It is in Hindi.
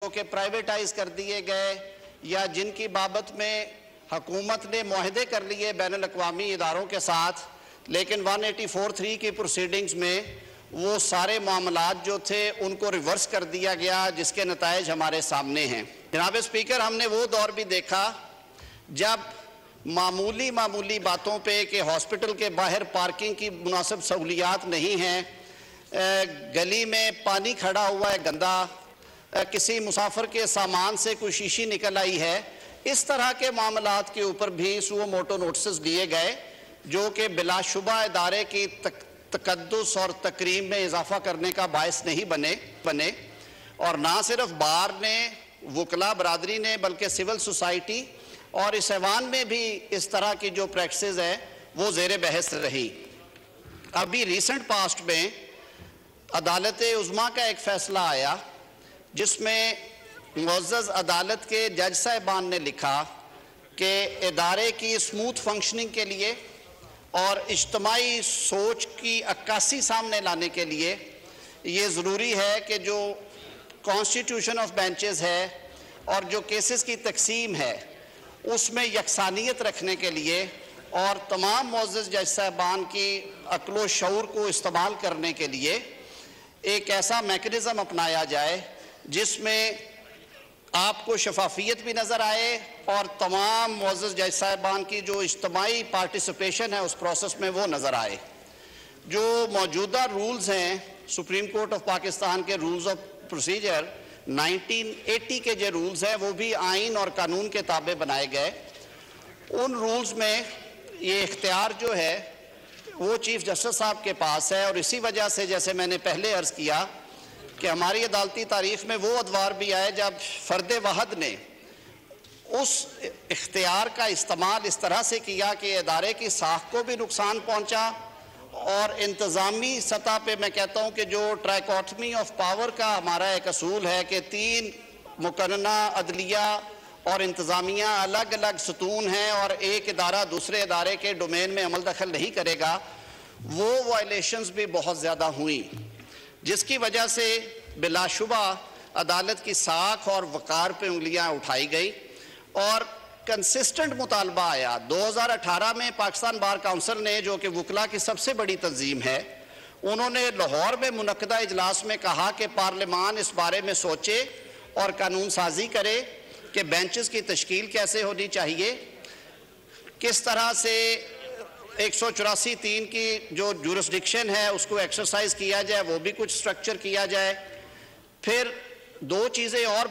के प्राइवेटाइज कर दिए गए या जिनकी बाबत में हुकूमत ने मुआहदे कर लिए बैनुल अक़वामी इदारों के साथ, लेकिन 184(3) की प्रोसीडिंग्स में वो सारे मामलात जो थे उनको रिवर्स कर दिया गया, जिसके नताइज हमारे सामने हैं। जनाब स्पीकर, हमने वो दौर भी देखा जब मामूली बातों पे कि हॉस्पिटल के बाहर पार्किंग की मुनासिब सहूलियात नहीं हैं, गली में पानी खड़ा हुआ है गंदा, किसी मुसाफिर के सामान से कोई शीशी निकल आई है, इस तरह के मामलात के ऊपर भी सुओ मोटो नोटिस दिए गए, जो कि बिलाशुबा इदारे की तकद्दुस और तकरीम में इजाफा करने का बायस नहीं बने। और ना सिर्फ बार ने, वकला बरादरी ने, बल्कि सिविल सोसाइटी और इस ऐवान में भी इस तरह की जो प्रैक्टिस है वो ज़ेर बहस रही। अभी रिसेंट पास्ट में अदालत उज़्मा का एक फ़ैसला आया जिसमें मुअज़्ज़ज़ अदालत के जज साहिबान ने लिखा कि इदारे की स्मूथ फंक्शनिंग के लिए और इज्तमाई सोच की अक्कासी सामने लाने के लिए ये ज़रूरी है कि जो कॉन्स्टिट्यूशन ऑफ बेंचेस है और जो केसेस की तकसीम है उसमें यकसानियत रखने के लिए और तमाम मुअज़्ज़ज़ जज साहिबान की अक्ल व शऊर को इस्तेमाल करने के लिए एक ऐसा मैकेनिज़्म अपनाया जाए जिसमें आपको शफाफियत भी नज़र आए और तमाम मुअज़्ज़ज़ जज साहिबान की जो इज्तमाई पार्टिसिपेशन है उस प्रोसेस में वो नज़र आए। जो मौजूदा रूल्स हैं सुप्रीम कोर्ट ऑफ पाकिस्तान के रूल्स ऑफ प्रोसीजर 1980 के जो रूल्स हैं वो भी आइन और कानून के ताबे बनाए गए। उन रूल्स में ये इख्तियार जो है वो चीफ जस्टिस साहब के पास है और इसी वजह से, जैसे मैंने पहले अर्ज़ किया, कि हमारी अदालती तारीख़ में वो अदवार भी आए जब फ़र्द वाहद ने उस इख्तियार का इस्तेमाल इस तरह से किया कि इदारे की साख को भी नुकसान पहुँचा और इंतज़ामी सतह पे मैं कहता हूँ कि जो ट्राइकोटमी ऑफ पावर का हमारा एक असूल है कि 3 मुकन्ना अदलिया और इंतज़ामिया अलग अलग सतून हैं और एक इदारा दूसरे इदारे के डोमेन में अमल दखल नहीं करेगा, वो वायलेशंस भी बहुत ज़्यादा हुई, जिसकी वजह से बिलाशुबा अदालत की साख और वक़ार पे उंगलियां उठाई गई और कंसिस्टेंट मुतालबा आया। 2018 में पाकिस्तान बार काउंसिल ने, जो कि वकला की सबसे बड़ी तंजीम है, उन्होंने लाहौर में मुनक्कदा इजलास में कहा कि पार्लियामान इस बारे में सोचे और कानून साजी करे कि बेंचेस की तश्कील कैसे होनी चाहिए, किस तरह से 184(3) की जो जुरिस्डिक्शन है उसको एक्सरसाइज किया जाए, वो भी कुछ स्ट्रक्चर किया जाए। फिर 2 चीज़ें और